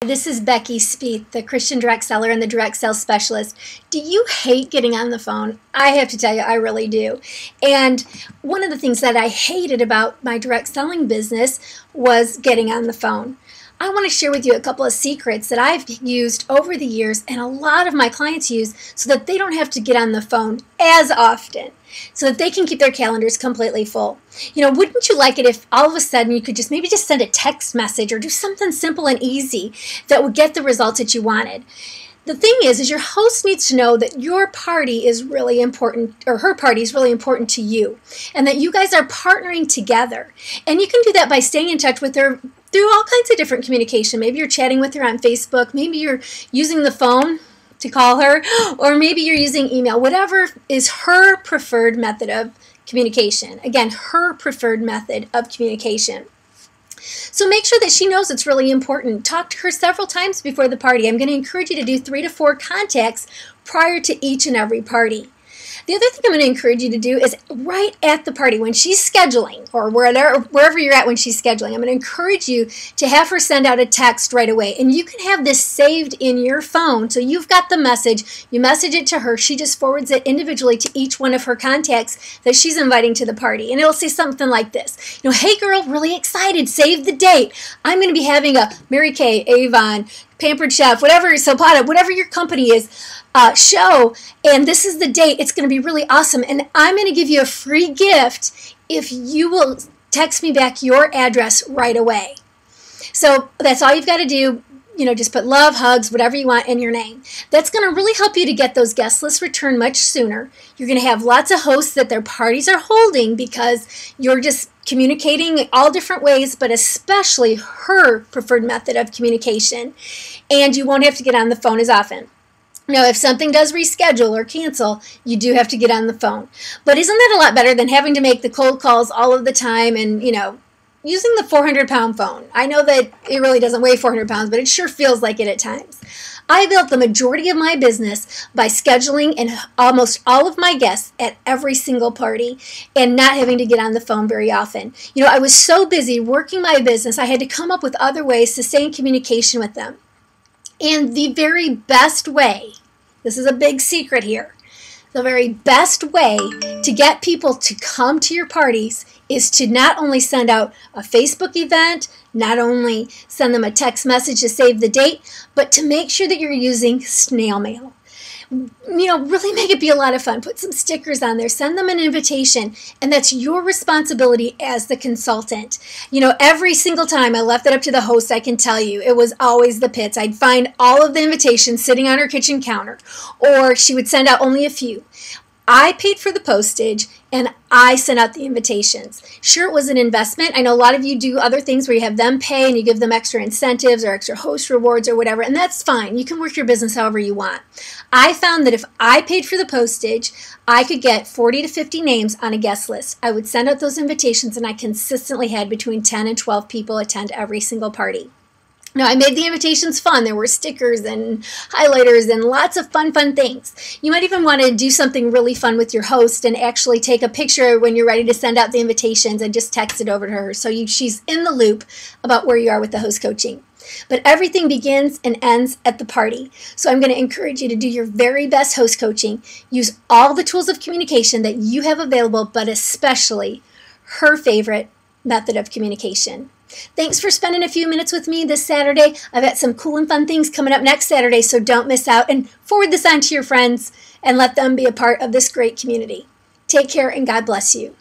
This is Becky Spieth, the Christian direct seller and the direct sales specialist. Do you hate getting on the phone? I have to tell you, I really do. And one of the things that I hated about my direct selling business was getting on the phone. I want to share with you a couple of secrets that I've used over the years and a lot of my clients use so that they don't have to get on the phone as often, so that they can keep their calendars completely full. You know, wouldn't you like it if all of a sudden you could just maybe just send a text message or do something simple and easy that would get the results that you wanted? The thing is your host needs to know that your party is really important, or her party is really important to you, and that you guys are partnering together. And you can do that by staying in touch with her through all kinds of different communication. Maybe you're chatting with her on Facebook, maybe you're using the phone to call her, or maybe you're using email, whatever is her preferred method of communication. Again, her preferred method of communication. So make sure that she knows it's really important. Talk to her several times before the party. I'm going to encourage you to do 3 to 4 contacts prior to each and every party. The other thing I'm going to encourage you to do is right at the party when she's scheduling, or wherever you're at when she's scheduling, I'm going to encourage you to have her send out a text right away. And you can have this saved in your phone. So you've got the message, you message it to her, she just forwards it individually to each one of her contacts that she's inviting to the party. And it'll say something like this, you know, hey girl, really excited, save the date. I'm going to be having a Mary Kay, Avon, Pampered Chef, whatever, Sopata, whatever your company is, show, and this is the date. It's going to be really awesome, and I'm going to give you a free gift if you will text me back your address right away. So that's all you've got to do. You know, just put love, hugs, whatever you want in your name. That's going to really help you to get those guest lists returned much sooner. You're going to have lots of hosts that their parties are holding because you're just communicating all different ways, but especially her preferred method of communication. And you won't have to get on the phone as often. Now, if something does reschedule or cancel, you do have to get on the phone. But isn't that a lot better than having to make the cold calls all of the time and, you know, using the 400-pound phone? I know that it really doesn't weigh 400 pounds, but it sure feels like it at times. I built the majority of my business by scheduling and almost all of my guests at every single party and not having to get on the phone very often. You know, I was so busy working my business, I had to come up with other ways to stay in communication with them. And the very best way, this is a big secret here, the very best way to get people to come to your parties is to not only send out a Facebook event, not only send them a text message to save the date, but to make sure that you're using snail mail. You know, really make it be a lot of fun. Put some stickers on there. Send them an invitation. And that's your responsibility as the consultant. You know, every single time I left it up to the host, I can tell you, it was always the pits. I'd find all of the invitations sitting on her kitchen counter, or she would send out only a few. I paid for the postage and I sent out the invitations. Sure, it was an investment. I know a lot of you do other things where you have them pay and you give them extra incentives or extra host rewards or whatever, and that's fine. You can work your business however you want. I found that if I paid for the postage, I could get 40 to 50 names on a guest list. I would send out those invitations and I consistently had between 10 and 12 people attend every single party. Now, I made the invitations fun. There were stickers and highlighters and lots of fun things. You might even want to do something really fun with your host and actually take a picture when you're ready to send out the invitations and just text it over to her so she's in the loop about where you are with the host coaching. But everything begins and ends at the party. So I'm going to encourage you to do your very best host coaching. Use all the tools of communication that you have available, but especially her favorite method of communication. Thanks for spending a few minutes with me this Saturday. I've got some cool and fun things coming up next Saturday, so don't miss out, and forward this on to your friends and let them be a part of this great community. Take care and God bless you.